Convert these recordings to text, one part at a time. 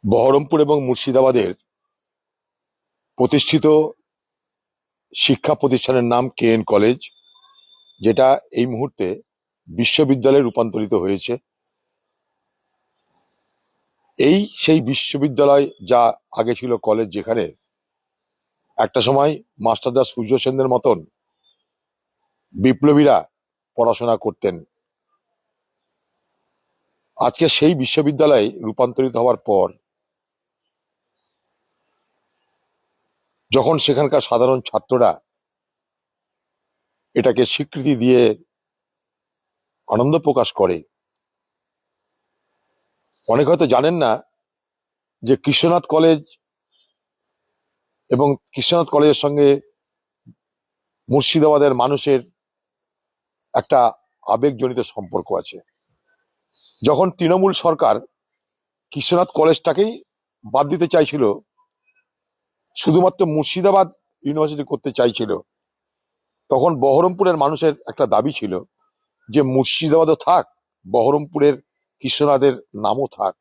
বহরমপুর এবং মুর্শিদাবাদের প্রতিষ্ঠিত শিক্ষা প্রতিষ্ঠানের নাম KN কলেজ, যেটা এই মুহূর্তে বিশ্ববিদ্যালয়ে রূপান্তরিত হয়েছে। এই সেই বিশ্ববিদ্যালয় যা আগে ছিল কলেজ, যেখানে একটা সময় মাস্টারদা সূর্য সেনদের মতন বিপ্লবীরা পড়াশোনা করতেন। আজকে সেই বিশ্ববিদ্যালয়ে রূপান্তরিত হওয়ার পর যখন সেখানকার সাধারণ ছাত্ররা এটাকে স্বীকৃতি দিয়ে আনন্দ প্রকাশ করে, অনেক হয়তো জানেন না যে কৃষ্ণনাথ কলেজ এবং কৃষ্ণনাথ কলেজের সঙ্গে মুর্শিদাবাদের মানুষের একটা আবেগজনিত সম্পর্ক আছে। যখন তৃণমূল সরকার কৃষ্ণনাথ কলেজটাকেই বাদ দিতে চাইছিল, শুধুমাত্র মুর্শিদাবাদ ইউনিভার্সিটি করতে চাইছিল, তখন বহরমপুরের মানুষের একটা দাবি ছিল যে মুর্শিদাবাদও থাক, বহরমপুরের কৃষ্ণনাথের নামও থাক।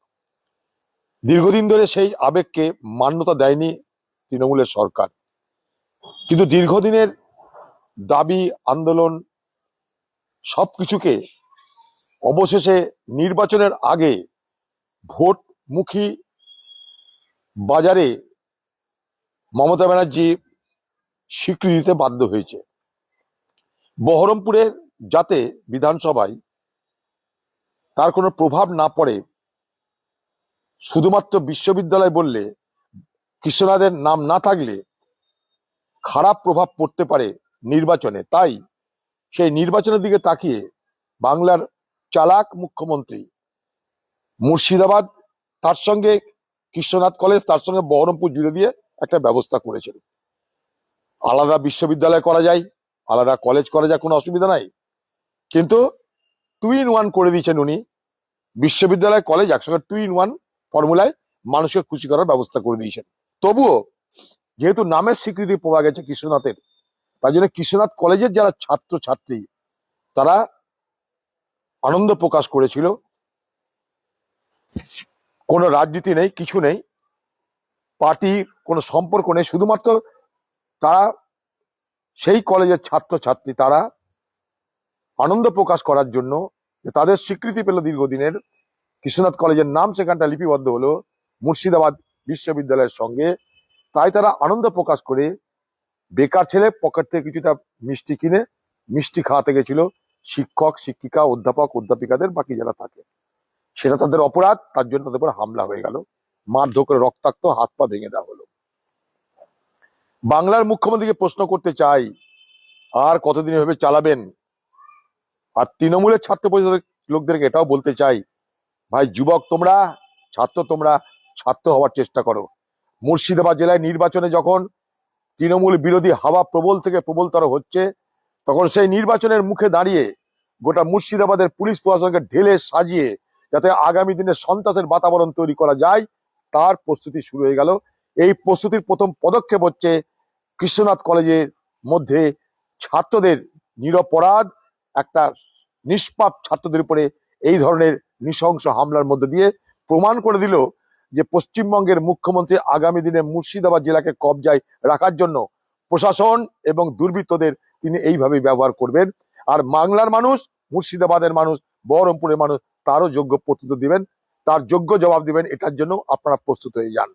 দীর্ঘদিন ধরে সেই আবেগকে মান্যতা দেয়নি তৃণমূলের সরকার, কিন্তু দীর্ঘদিনের দাবি আন্দোলন সবকিছুকে অবশেষে নির্বাচনের আগে ভোটমুখী বাজারে মমতা ব্যানার্জি স্বীকৃতি দিতে বাধ্য হয়েছে। বহরমপুরের যাতে বিধানসভায় তার কোনো প্রভাব না পড়ে, শুধুমাত্র বিশ্ববিদ্যালয় বললে, কৃষ্ণনাথের নাম না থাকলে খারাপ প্রভাব পড়তে পারে নির্বাচনে, তাই সেই নির্বাচনের দিকে তাকিয়ে বাংলার চালাক মুখ্যমন্ত্রী মুর্শিদাবাদ, তার সঙ্গে কৃষ্ণনাথ কলেজ, তার সঙ্গে বহরমপুর জুড়ে দিয়ে একটা ব্যবস্থা করেছিল। আলাদা বিশ্ববিদ্যালয় করা যায়, আলাদা কলেজ করা যায়, কোনো অসুবিধা নাই, কিন্তু 2 in 1 করে দিয়েছেন উনি। বিশ্ববিদ্যালয় কলেজ একসঙ্গে 2 in 1 ফর্মুলায় মানুষকে খুশি করার ব্যবস্থা করে দিয়েছেন। তবুও যেহেতু নামের স্বীকৃতি পাওয়া গেছে কৃষ্ণনাথের, তাই জন্য কৃষ্ণনাথ কলেজের যারা ছাত্র ছাত্রী তারা আনন্দ প্রকাশ করেছিল। কোনো রাজনীতি নেই, কিছু নেই, পার্টির কোনো সম্পর্ক নেই, শুধুমাত্র তারা সেই কলেজের ছাত্র ছাত্রী, তারা আনন্দ প্রকাশ করার জন্য যে তাদের স্বীকৃতি পেল দীর্ঘদিনের, কৃষ্ণনাথ কলেজের নাম সেখানটা লিপিবদ্ধ হলো মুর্শিদাবাদ বিশ্ববিদ্যালয়ের সঙ্গে, তাই তারা আনন্দ প্রকাশ করে বেকার ছেলে পকেট থেকে কিছুটা মিষ্টি কিনে মিষ্টি খাওয়াতে গেছিল শিক্ষক শিক্ষিকা অধ্যাপক অধ্যাপিকাদের, বাকি যারা থাকে। সেটা তাদের অপরাধ, তার জন্য তাদের উপর হামলা হয়ে গেল, মারধর করে রক্তাক্ত হাত পা ভেঙে দেওয়া হলো। বাংলার মুখ্যমন্ত্রীকে প্রশ্ন করতে চাই, আর কতদিন এভাবে চালাবেন? আর তৃণমূলের ছাত্র পরিষদের লোকদেরকে এটাও বলতে চাই, ভাই যুবক তোমরা, তোমরা ছাত্র হওয়ার চেষ্টা করো। মুর্শিদাবাদ জেলায় নির্বাচনে যখন তৃণমূল বিরোধী হাওয়া প্রবল থেকে প্রবলতর হচ্ছে, তখন সেই নির্বাচনের মুখে দাঁড়িয়ে গোটা মুর্শিদাবাদের পুলিশ প্রশাসনকে ঢেলে সাজিয়ে যাতে আগামী দিনে সন্ত্রাসের বাতাবরণ তৈরি করা যায়, তার প্রস্তুতি শুরু হয়ে গেল। এই প্রস্তুতির প্রথম পদক্ষেপ হচ্ছে কৃষ্ণনাথ কলেজের মধ্যে ছাত্রদের নিরপরাধ একটা নিষ্পাপ ছাত্রদের উপরে এই ধরনের নৃশংস হামলার মধ্যে দিয়ে প্রমাণ করে দিল যে পশ্চিমবঙ্গের মুখ্যমন্ত্রী আগামী দিনে মুর্শিদাবাদ জেলাকে কবজায় রাখার জন্য প্রশাসন এবং দুর্বৃত্তদের তিনি এইভাবেই ব্যবহার করবেন। আর বাংলার মানুষ, মুর্শিদাবাদের মানুষ, বহরমপুরের মানুষ তারও যোগ্য প্রত্যুত্তর দিবেন, তার যোগ্য জবাব দিবেন। এটার জন্য আপনারা প্রস্তুত হয়ে যান।